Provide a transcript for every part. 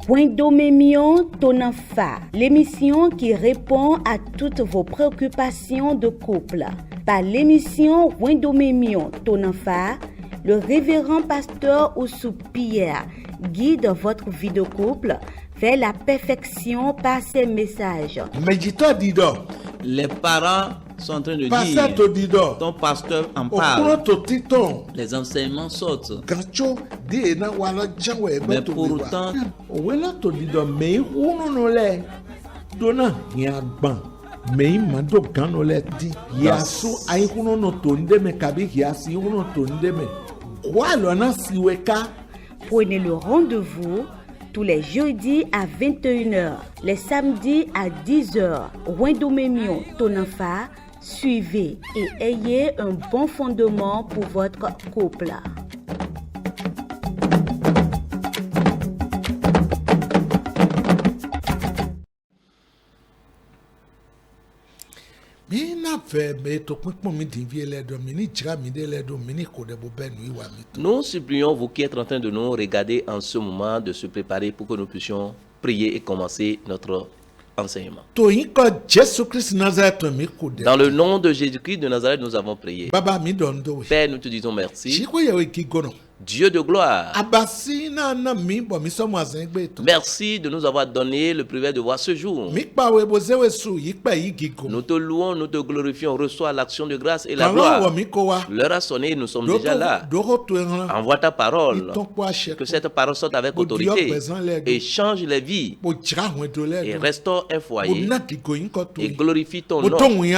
Wendomemion Tonanfa, l'émission qui répond à toutes vos préoccupations de couple. Par l'émission Wendomemion Tonanfa, le révérend pasteur Oussou Pierre guide votre vie de couple vers la perfection par ses messages. Les parents sont en train de dire, ton pasteur en parle, les enseignements sortent. Mais pour autant, prenez le rendez-vous tous les jeudis à 21h, les samedis à 10h. Wendomemion Tonanfa, suivez et ayez un bon fondement pour votre couple. nous supplions vous qui êtes en train de nous regarder en ce moment de se préparer pour que nous puissions prier et commencer notre enseignement. Dans le nom de Jésus-Christ de Nazareth, nous avons prié. Père, nous te disons merci. Dieu de gloire, merci de nous avoir donné le privilège de voir ce jour. Nous te louons, nous te glorifions, reçois l'action de grâce et la gloire. L'heure a sonné, nous sommes déjà là. Envoie ta parole, que cette parole sorte avec autorité et change les vies et restaure un foyer et glorifie ton nom et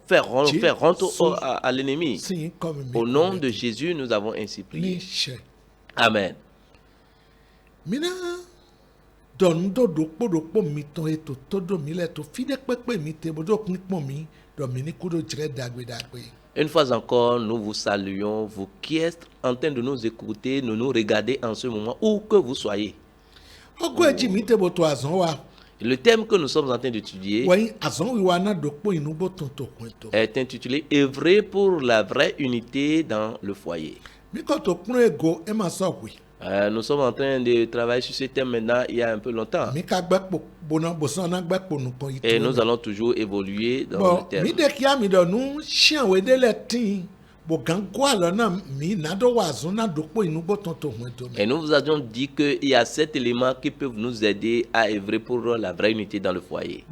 faire honte à l'ennemi. Au nom de Jésus, nous avons ainsi prié. Amen. Une fois encore, nous vous saluons, vous qui êtes en train de nous écouter, de nous regarder en ce moment, où que vous soyez. Le thème que nous sommes en train d'étudier est intitulé « Œuvrer pour la vraie unité dans le foyer ». Nous sommes en train de travailler sur ce thème maintenant il y a un peu longtemps. Et nous allons toujours évoluer dans le thème. Et nous vous avions dit qu'il y a 7 éléments qui peuvent nous aider à œuvrer pour la vraie unité dans le foyer.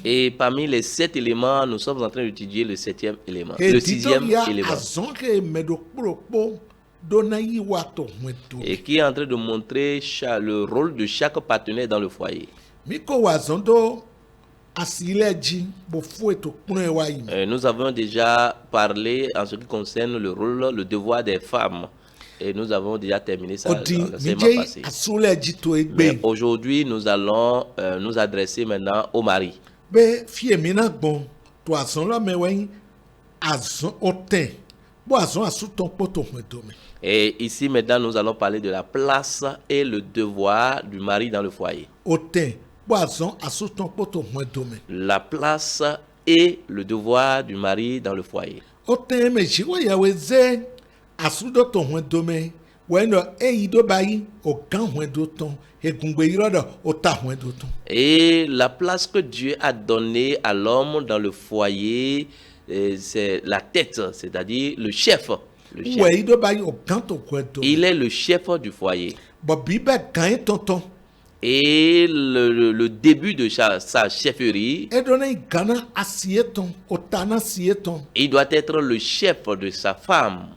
Et parmi les 7 éléments, nous sommes en train d'étudier le 7e élément. Le 6e élément. Et qui est en train de montrer le rôle de chaque partenaire dans le foyer. Nous avons déjà parlé en ce qui concerne le rôle, le devoir des femmes. Et nous avons déjà terminé ça dans l'enseignement passé. Mais aujourd'hui, nous allons nous adresser maintenant au mari. Et ici maintenant, nous allons parler de la place et le devoir du mari dans le foyer. La place et le devoir du mari dans le foyer. Et la place que Dieu a donnée à l'homme dans le foyer, c'est la tête, c'est-à-dire le chef. Il est le chef du foyer. Et le début de sa chefferie, il doit être le chef de sa femme.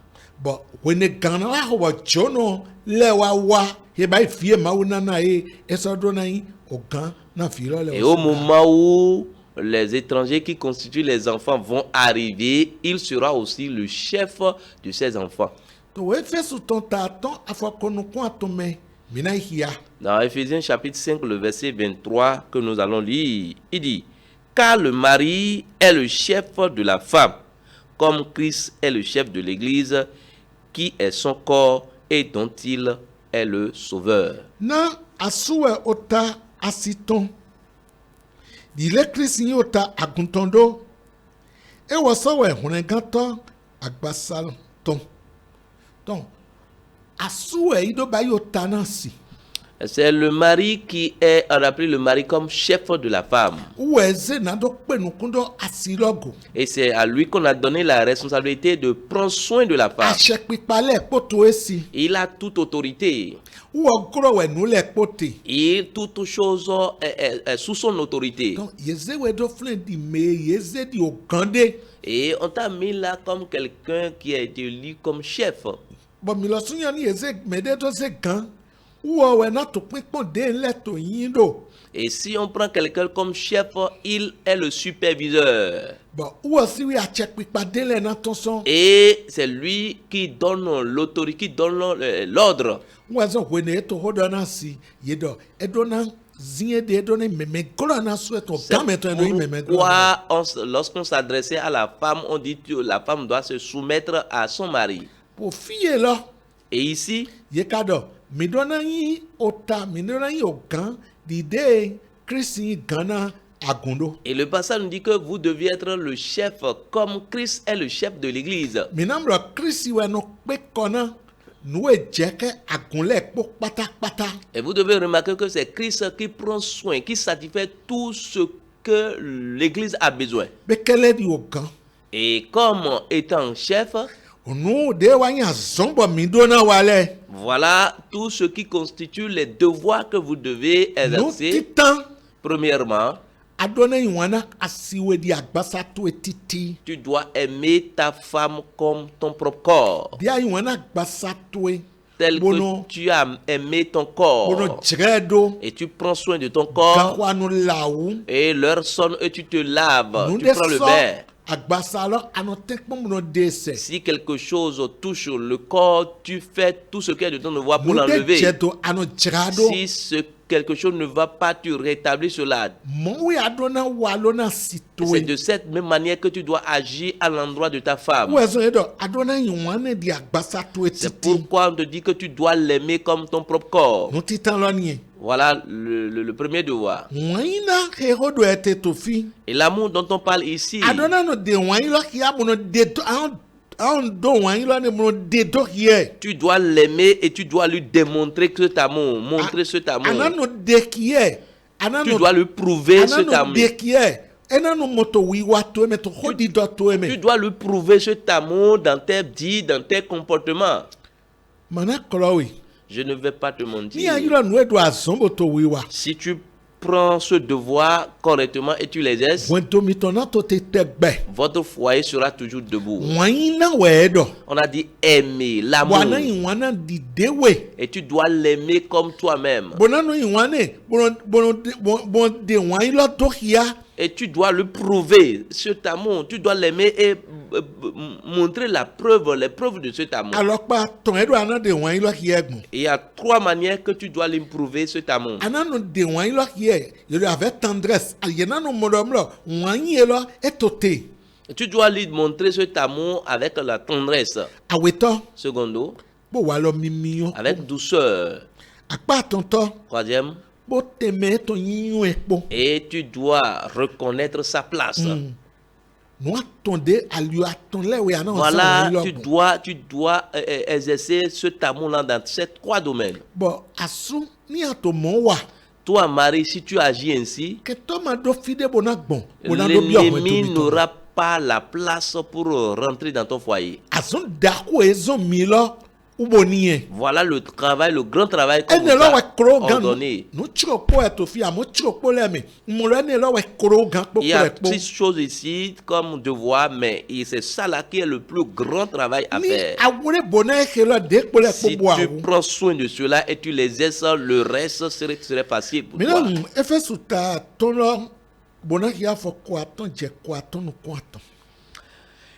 Et au moment où les étrangers qui constituent les enfants vont arriver, il sera aussi le chef de ces enfants. Dans Ephésiens chapitre 5, le verset 23 que nous allons lire, il dit « Car le mari est le chef de la femme, comme Christ est le chef de l'Église, qui est son corps et dont il est le sauveur. » C'est le mari qui est, on appelle le mari comme chef de la femme. Et c'est à lui qu'on a donné la responsabilité de prendre soin de la femme. Il a toute autorité. Et toute chose est sous son autorité. Et on t'a mis là comme quelqu'un qui a été élu comme chef. Et si on prend quelqu'un comme chef, il est le superviseur. Et c'est lui qui donne l'autorité, qui donne l'ordre. C'est pourquoi lorsqu'on s'adressait à la femme, on dit que la femme doit se soumettre à son mari. Et ici, et le passage nous dit que vous deviez être le chef comme Christ est le chef de l'église. Et vous devez remarquer que c'est Christ qui prend soin, qui satisfait tout ce que l'église a besoin. Et comme étant chef, voilà tout ce qui constitue les devoirs que vous devez exercer. Premièrement, tu dois aimer ta femme comme ton propre corps. Tel que tu as aimé ton corps. Et tu prends soin de ton corps. Et l'heure sonne et tu te laves. Tu prends le bain. Si quelque chose touche le corps, tu fais tout ce qu'il y a de ton devoir pour l'enlever. Si quelque chose ne va pas, tu rétablis cela. C'est de cette même manière que tu dois agir à l'endroit de ta femme. C'est pourquoi on te dit que tu dois l'aimer comme ton propre corps. Voilà le premier devoir. Et l'amour dont on parle ici, tu dois l'aimer et tu dois lui démontrer cet amour, montrer cet amour. Tu dois lui prouver cet amour. Tu dois lui prouver cet amour dans tes dits, dans tes comportements. Je ne vais pas te mentir. Si tu prends ce devoir correctement et tu l'exerces, votre foyer sera toujours debout. On a dit aimer, l'amour. Et tu dois l'aimer comme toi-même. Et tu dois lui prouver cet amour. Tu dois l'aimer et montrer les preuves de cet amour. Et il y a 3 manières que tu dois lui prouver cet amour. Tu dois lui montrer cet amour avec la tendresse. Secondo, avec douceur. Troisième, et tu dois reconnaître sa place. Voilà, tu dois exercer cet amour-là dans ces 3 domaines. Toi, Marie, si tu agis ainsi, l'ennemi n'aura pas la place pour rentrer dans ton foyer. Voilà le travail, le grand travail qu'on vous a ordonné. Il y a 6 choses ici comme devoir, mais c'est ça là qui est le plus grand travail à faire. Si tu prends soin de cela et tu les exerces, le reste serait facile pour toi.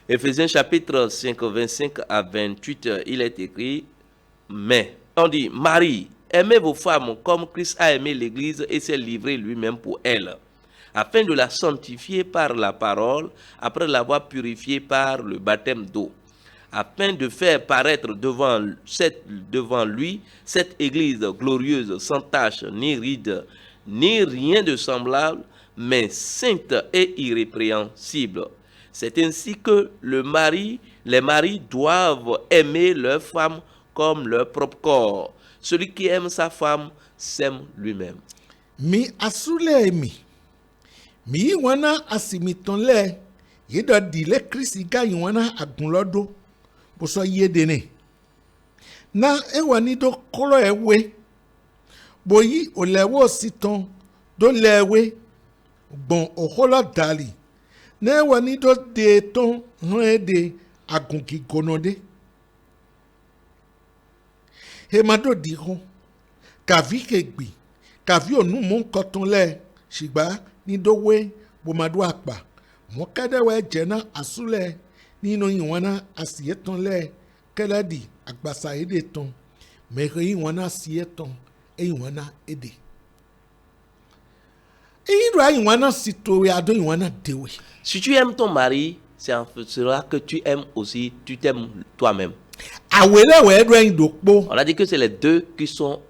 Éphésiens chapitre 5, 25 à 28, il est écrit, mais, on dit, Marie, aimez vos femmes comme Christ a aimé l'Église et s'est livré lui-même pour elle, afin de la sanctifier par la parole, après l'avoir purifiée par le baptême d'eau, afin de faire paraître devant lui cette Église glorieuse, sans tache, ni ride, ni rien de semblable, mais sainte et irrépréhensible. C'est ainsi que les maris doivent aimer leurs femmes comme leur propre corps. Celui qui aime sa femme s'aime lui-même. Mi asule mi wana asimitonle yedo dile Kristi ga wana agunlodo boso yedene na ewani do kolo ewe boyi olewo siton do lewe bon oholo dali na ewani do de ton de agunki gonode hemado diho kavi kegbi kavi onu mon koton le shigba ni dowe bomadu akpa mo kadewe jena asule nínú ìwọ̀nà àsìyẹ́tàn lẹ́ kẹ́lẹ́dì àgbàsà èdè tán mẹ́rin ìwọ̀nà àsìyẹ́tàn ìwọ̀nà èdè. Ìrà ìwọ̀nà sì torí adó ìwọ̀nà déwé. Si tu aimes ton mari, c'est en sera que tu aimes aussi, tu t'aimes toi-même. Àwẹ̀lẹ̀wẹ̀ ẹ̀rọ ẹ̀yìn dòpó. On a dit que c'est les deux qui sont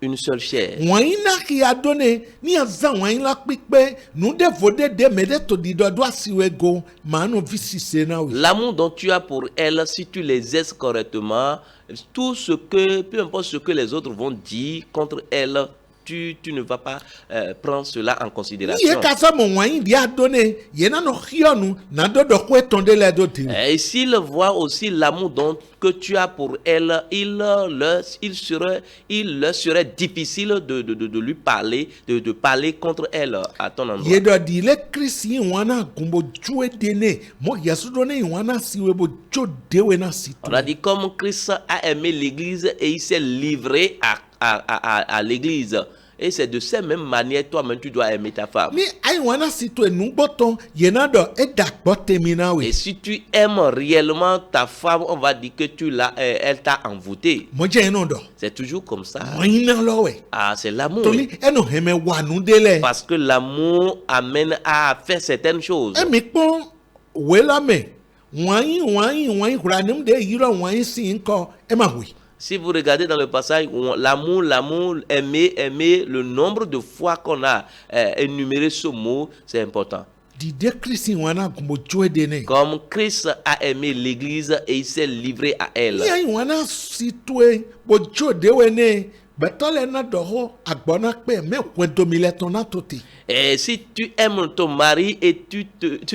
une seule chair. Wọ́n náà kì í adóne ní àzá wọ́n lá pípẹ́ nùdẹ́ fòdédé mẹ́dẹ́tò dídọ́dọ́ àsìwẹ́gò màánù fi ṣiṣẹ́ náà wí. L'amour dont tu as pour elle, si tu les aides correctement, tout ce que, peu importe ce que les autres vont dire contre elle, tu ne vas pas prendre cela en considération. Et s'il voit aussi l'amour dont que tu as pour elle, il leur serait difficile de lui parler, de parler contre elle à ton endroit. On a dit comme Christ a aimé l'Église et il s'est livré à l'Église. Et c'est de cette même manière, toi-même, tu dois aimer ta femme. Et si tu aimes réellement ta femme, on va dire que elle t'a envoûté. C'est toujours comme ça. Ah, c'est l'amour. Parce que l'amour amène à faire certaines choses. Si vous regardez dans le passage, l'amour, aimer, le nombre de fois qu'on a énuméré ce mot, c'est important. Comme Christ a aimé l'Église et il s'est livré à elle. Et si tu aimes ton mari et si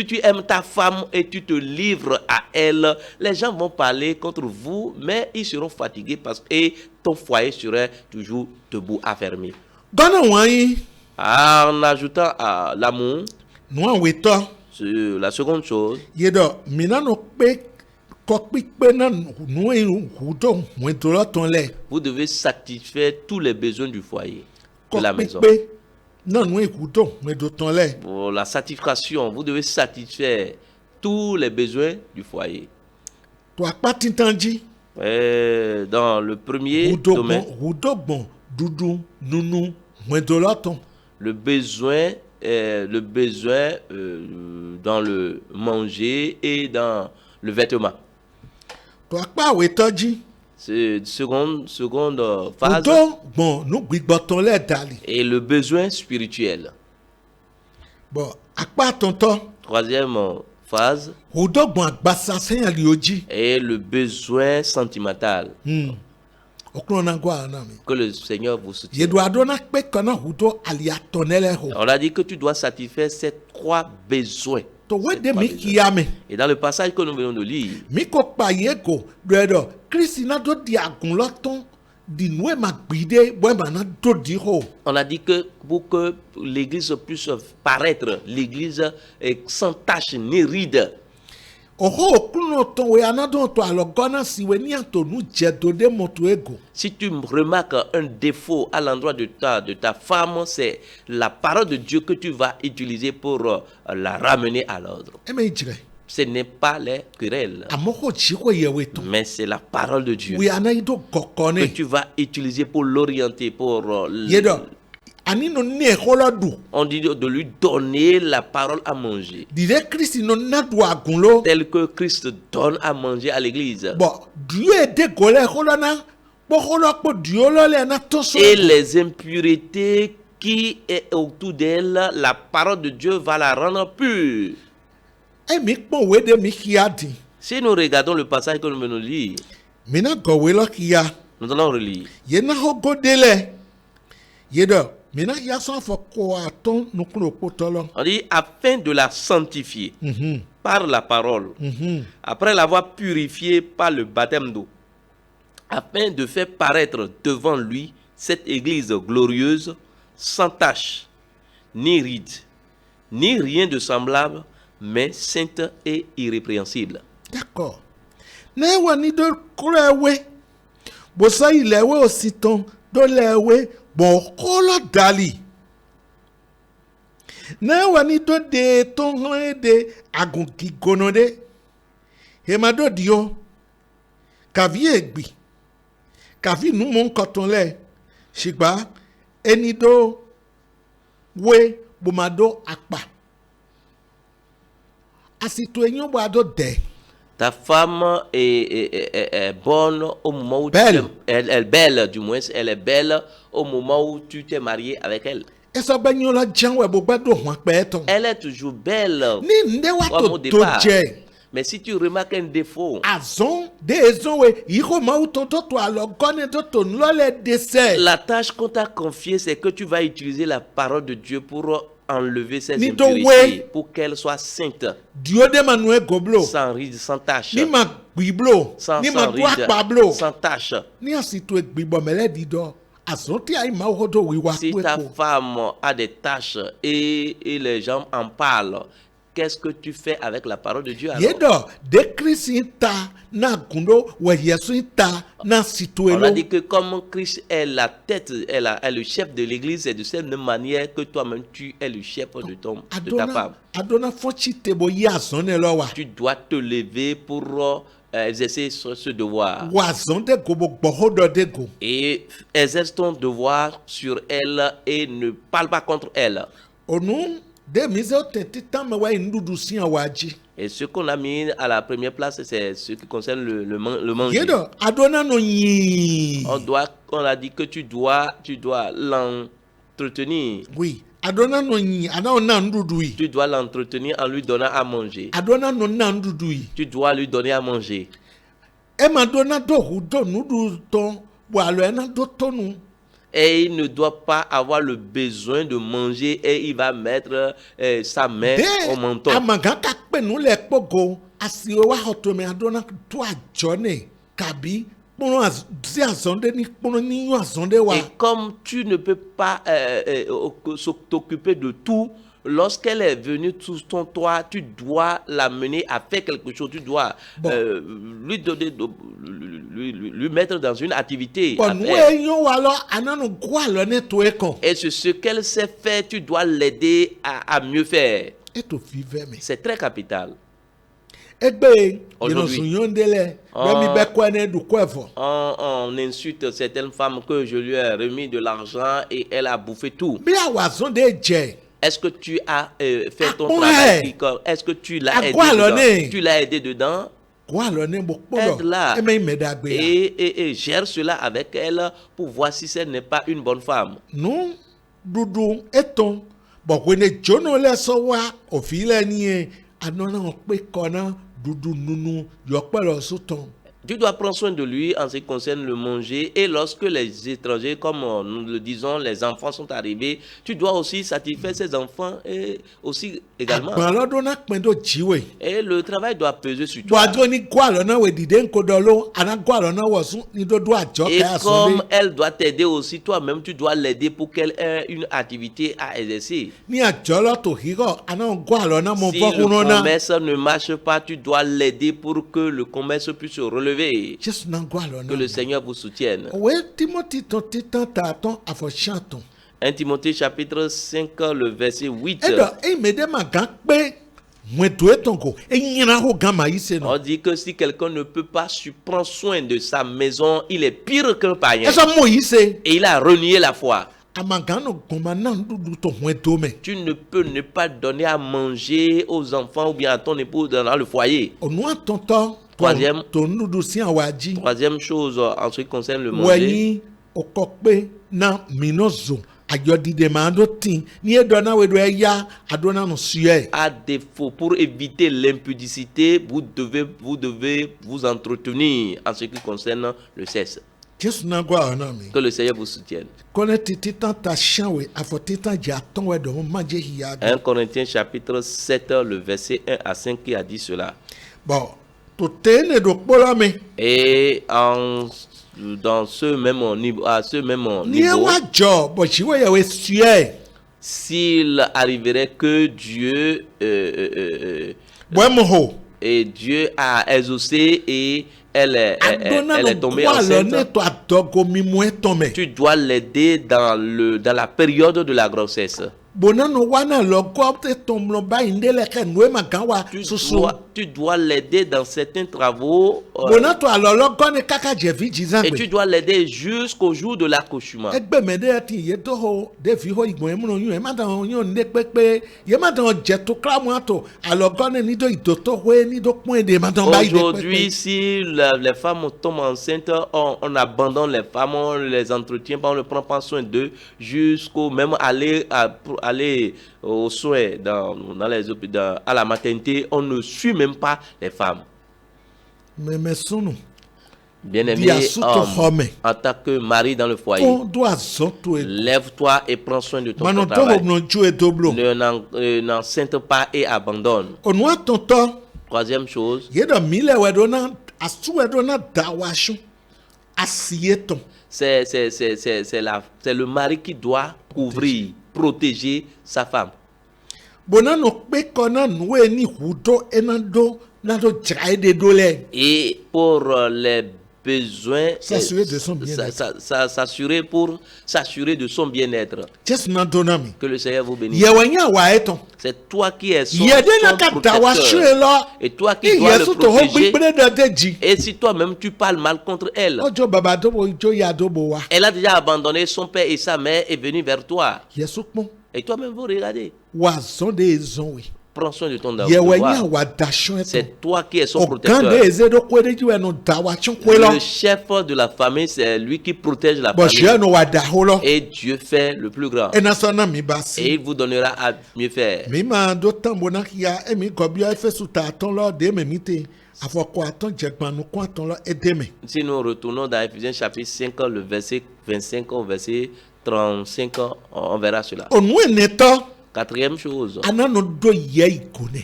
tu aimes ta femme et tu te livres à elle, les gens vont parler contre vous, mais ils seront fatigués parce que ton foyer serait toujours debout, affermi. En ajoutant à l'amour, la seconde chose, vous devez satisfaire tous les besoins du foyer, de la maison. Pour la satisfaction, vous devez satisfaire tous les besoins du foyer. Et dans le premier domaine, le besoin dans le manger et dans le vêtement. C'est seconde phase. Et le besoin spirituel. Troisième phase. Et le besoin sentimental. Que le Seigneur vous soutienne. On a dit que tu dois satisfaire ces trois besoins. Et dans le passage que nous venons de lire, on a dit que pour que l'Église puisse paraître, l'Église est sans tache ni ride. Si tu remarques un défaut à l'endroit de ta femme, c'est la parole de Dieu que tu vas utiliser pour la ramener à l'ordre. Ce n'est pas les querelles, mais c'est la parole de Dieu que tu vas utiliser pour l'orienter, pour on dit de lui donner la parole à manger. Tel que Christ donne à manger à l'église. Et les impuretés qui est autour d'elle, la parole de Dieu va la rendre pure. Si nous regardons le passage que nous venons de lire, Nous allons relire. On dit afin de la sanctifier par la parole, après l'avoir purifiée par le baptême d'eau, afin de faire paraître devant lui cette église glorieuse, sans tache, ni ride, ni rien de semblable, mais sainte et irrépréhensible. D'accord. Newani do kurewe. Bosa ilewe ositon do lewe bon kolo dali. Newani do de ton de agunki gonode. Hemado dio. Kavi egbi. Kavi nou mon koton le. Shigba enido we bomado akpa. Asito enyo boado de. Ta femme est bonne au moment où belle. Elle est belle, du moins, elle est belle au moment où tu t'es marié avec elle. Elle est toujours belle au départ. Mais si tu remarques un défaut, la tâche qu'on t'a confiée, c'est que tu vas utiliser la parole de Dieu pour enlever ces impurités, pour qu'elle soit sainte, sans ride, sans tache, sans ride, sans tache. Si ta femme a des taches et les gens en parlent, qu'est-ce que tu fais avec la parole de Dieu alors? On a dit que comme Christ est la tête, est le chef de l'église, c'est de cette même manière que toi-même tu es le chef de ta femme. Tu dois te lever pour exercer ce devoir. Et exerce ton devoir sur elle et ne parle pas contre elle. Et ce qu'on a mis à la première place, c'est ce qui concerne le manger. On a dit que tu dois l'entretenir. Oui. Tu dois l'entretenir en lui donnant à manger. Tu dois lui donner à manger. Et il ne doit pas avoir le besoin de manger et il va mettre sa main au menton. Et comme tu ne peux pas t'occuper de tout, lorsqu'elle est venue sous ton toit, tu dois l'amener à faire quelque chose. Tu dois lui donner, lui mettre dans une activité. Et ce qu'elle sait faire, tu dois l'aider à mieux faire. C'est très capital. Aujourd'hui, on insulte certaines femmes que je lui ai remis de l'argent et elle a bouffé tout. Est-ce que tu as fait ton travail? Est-ce que tu l'as aidé dedans? Tu l'as aidé dedans? Aide-la et gère cela avec elle pour voir si ce n'est pas une bonne femme. Non, Doudou, et-on? Bon, when it jono le so wa ofile ni anona pe kona Doudou Nounou yokpelo soton. Tu dois prendre soin de lui en ce qui concerne le manger. Et lorsque les étrangers, comme nous le disons, les enfants sont arrivés, tu dois aussi satisfaire ces enfants et aussi également. Et le travail doit peser sur toi. Et comme elle doit t'aider aussi, toi-même, tu dois l'aider pour qu'elle ait une activité à exercer. Si le commerce ne marche pas, tu dois l'aider pour que le commerce puisse se relever. Que le Seigneur vous soutienne. 1 Timothée chapitre 5, le verset 8. On dit que si quelqu'un ne peut pas prendre soin de sa maison, il est pire qu'un païen. Et il a renié la foi. Tu ne peux ne pas donner à manger aux enfants ou bien à ton épouse dans le foyer. Troisième chose en ce qui concerne le manger. À défaut, pour éviter l'impudicité, vous devez vous entretenir en ce qui concerne le sexe. Que le Seigneur vous soutienne. 1 Corinthiens chapitre 7, le verset 1 à 5 qui a dit cela. Et dans ce même niveau, à ce même niveau, s'il arriverait que Dieu et Dieu a exaucé et elle est tombée enceinte, tu dois l'aider dans la période de la grossesse. Tu dois l'aider dans certains travaux et tu dois l'aider jusqu'au jour de l'accouchement. Aujourd'hui, si les femmes tombent enceintes, on abandonne les femmes, on les entretient pas, on ne prend pas soin d'eux jusqu'au même aller aux soins dans les hôpitaux, à la maternité, on ne suit même pas les femmes. Bien-aimé homme, en tant que mari dans le foyer, lève-toi et prends soin de ton travail. N'enceinte pas et abandonne. Troisième chose, c'est le mari qui doit couvrir, protéger sa femme. Et pour les besoins, s'assurer de son bien-être. Que le Seigneur vous bénisse. C'est toi qui es son protecteur. Et toi qui dois le protéger. Et si toi-même tu parles mal contre elle, elle a déjà abandonné son père et sa mère et est venue vers toi. Et toi-même vous regardez. Prends soin de ton devoir. C'est toi qui es son protecteur. Le chef de la famille, c'est lui qui protège la famille. Et Dieu fait le plus grand. Et il vous donnera à mieux faire. Si nous retournons dans Ephésiens chapitre 5, le verset 25 au verset 35, on verra cela. Quatrième chose,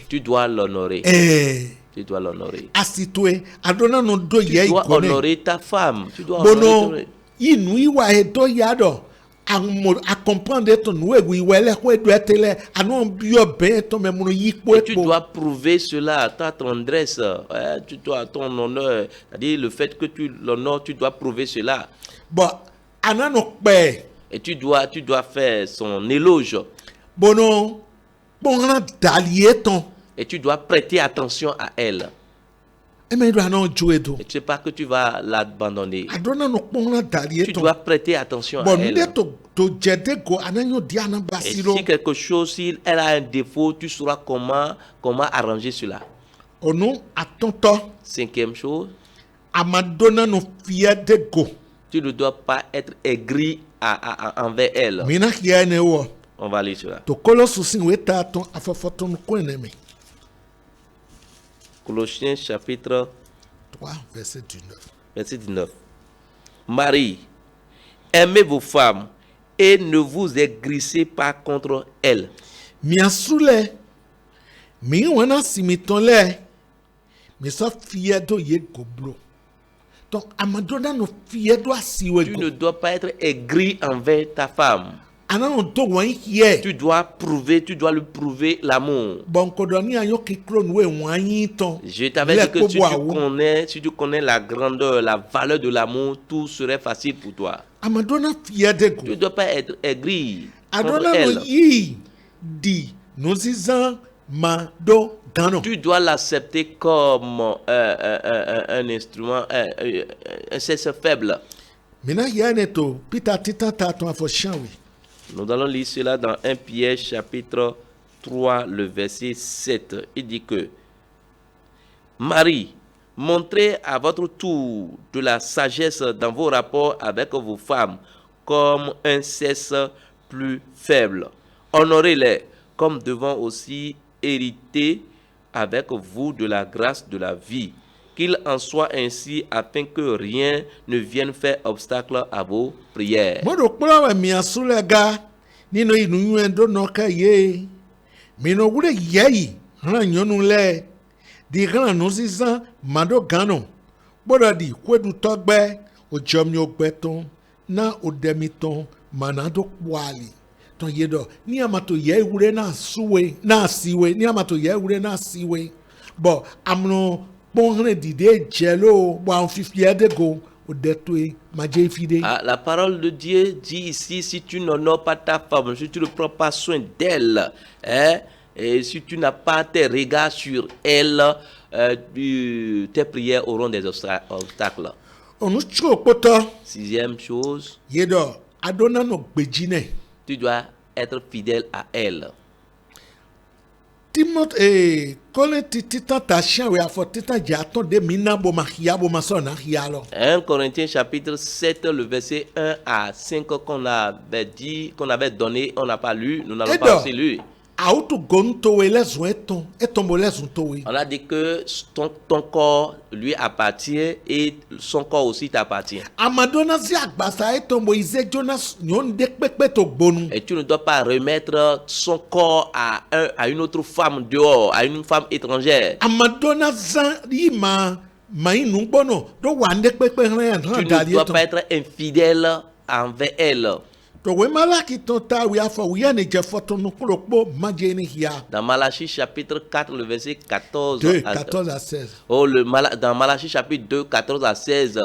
tu dois l'honorer. Tu dois l'honorer. Tu dois honorer ta femme. Tu dois honorer et tu dois prouver cela, ta tendresse, tu dois ton honneur, c'est-à-dire le fait que tu l'honores, tu dois prouver cela. Et tu dois faire son éloge. Et tu dois prêter attention à elle. Et tu ne sais pas que tu vas l'abandonner. Tu dois prêter attention à elle. Et si quelque chose, si elle a un défaut, tu sauras comment arranger cela. Cinquième chose, tu ne dois pas être aigri envers elle. On va lire cela. Colossiens chapitre 3, verset 19. Marie, aimez vos femmes et ne vous aigrissez pas contre elles. Tu ne dois pas être aigri envers ta femme. Tu dois lui prouver l'amour. Je t'avais dit que si tu connais la grandeur, la valeur de l'amour, tout serait facile pour toi. Tu ne dois pas être aigri contre elle. Tu dois l'accepter comme un instrument, un sexe faible. Nous allons lire cela dans 1 Pierre chapitre 3, le verset 7. Il dit que Marie, montrez à votre tour de la sagesse dans vos rapports avec vos femmes, comme un sexe plus faibles. Honorez-les comme devant aussi hériter avec vous de la grâce de la vie. Qu'il en soit ainsi afin que rien ne vienne faire obstacle à vos prières. Ton yedo ni amato ye wure na suwe na siwe ni amato ye wure na siwe bo amno bonne dide jelo bo en fifie de go o detwe maje fide. La parole de Dieu dit ici, si tu n'honores pas ta femme, si tu ne prends pas soin d'elle, et si tu n'as pas tes regards sur elle, tes prières auront des obstacles. Sixième chose, yedo adona no gbejine. Tu dois être fidèle à elle. 1 Corinthiens chapitre 7, le verset 1 à 5 qu'on avait donné, on n'a pas lu, nous n'allons pas aussi lu. On a dit que ton corps lui appartient et son corps aussi t'appartient. Et tu ne dois pas remettre son corps à une autre femme dehors, à une femme étrangère. Tu ne dois pas être infidèle envers elle. Dans Malachie chapitre 4, le verset 14 à 16. Dans Malachie chapitre 2, 14 à 16.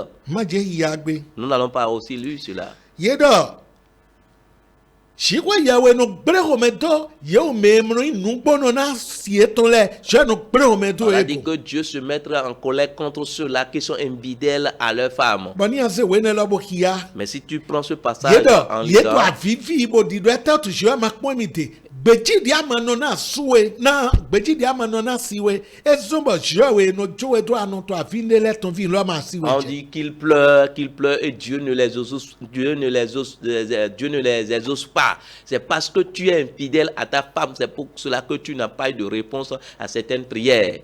Nous n'allons pas aussi lire cela. On a dit que Dieu se mettra en colère contre ceux-là qui sont infidèles à leur femme. Mais si tu prends ce passage en lisant, on dit qu'il pleure et Dieu ne les exauce pas. C'est parce que tu es infidèle à ta femme, c'est pour cela que tu n'as pas eu de réponse à certaines prières.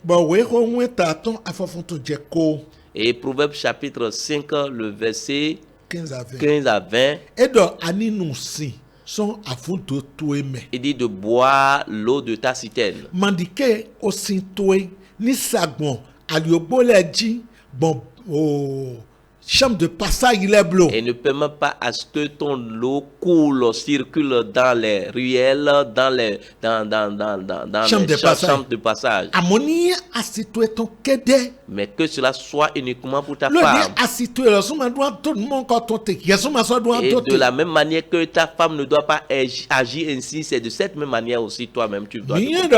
Et Proverbe chapitre 5, le verset 15 à 20. Il dit de boire l'eau de ta citerne. Chambre de passage, il est bleu. Et ne permet pas à ce que ton eau circule dans les ruelles, dans les chambres de passage. Mais que cela soit uniquement pour ta femme. Et de la même manière que ta femme ne doit pas agir ainsi, c'est de cette même manière aussi toi-même tu dois agir.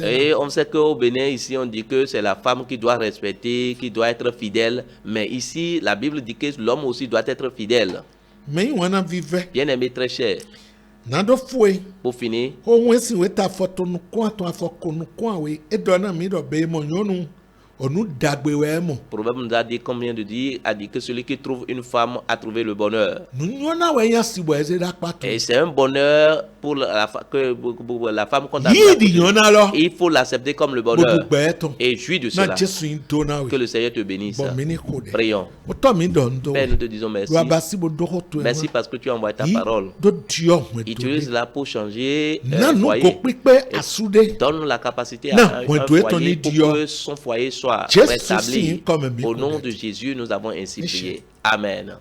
Et on sait qu'au Bénin, ici, on dit que c'est la femme qui doit respecter, qui doit être fidèle. Mais ici, la Bible dit que l'homme aussi doit être fidèle. Bien aimé, très cher. Pour finir, Proverbe nous a dit combien de dire a dit que celui qui trouve une femme a trouvé le bonheur. Et c'est un bonheur pour la femme qu'on a. Il faut l'accepter comme le bonheur et jouir de cela. Que le Seigneur te bénisse. Prions. Père, nous te disons merci. Merci parce que tu as envoyé ta parole. Utilise-la pour changer un foyer. Donne la capacité à un foyer pour que son foyer soit rétabli. Au nom de Jésus, nous avons ainsi prié. Amen.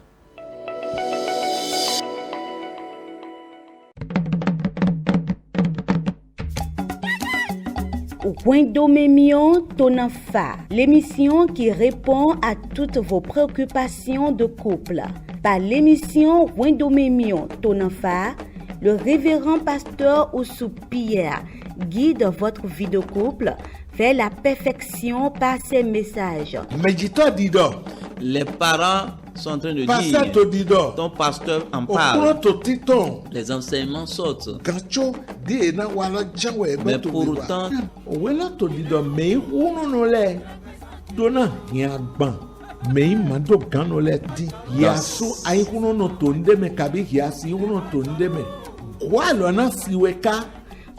Wendomemion Tonanfa, l'émission qui répond à toutes vos préoccupations de couple. Par l'émission Wendomemion Tonanfa, le révérend pasteur Oussou Pierre guide votre vie de couple vers la perfection par ses messages. Les parents sont en train de dire, ton pasteur en parle, les enseignements sortent. Mais pourtant,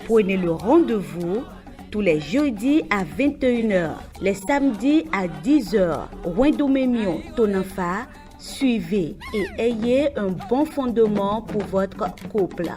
prenez le rendez-vous tous les jeudis à 21h, les samedis à 10h. Wendomemion Tonanfa, suivez et ayez un bon fondement pour votre couple.